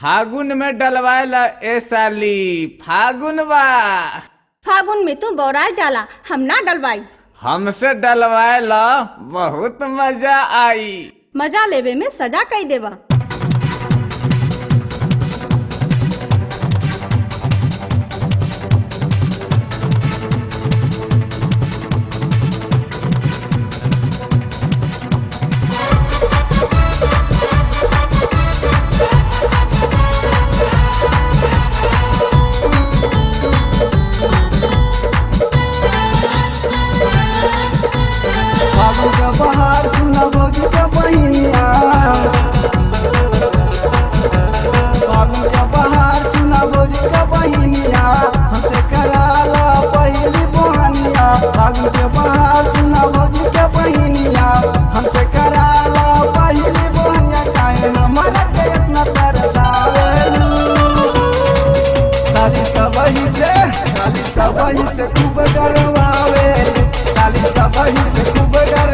फागुन में डलवाएला ए साली फागुन बा। फागुन में तू बौरा जाला, हम ना डलवाई। हमसे डलवाएला बहुत मजा आई। मजा लेवे में सजा कई देवा। फागुन का बहार सुना भोगी का बहिनिया। फागुन का बहार सुना भोगी का बहिनिया, हमसे कराला पहली बहनिया। फागुन के बहार सुना भोगी का बहिनिया, हमसे कराला पहली बहनिया। काहे हमारा के इतना तरसावेलू, साली सबही से खूब डरवावे। साली सबही से खूब डर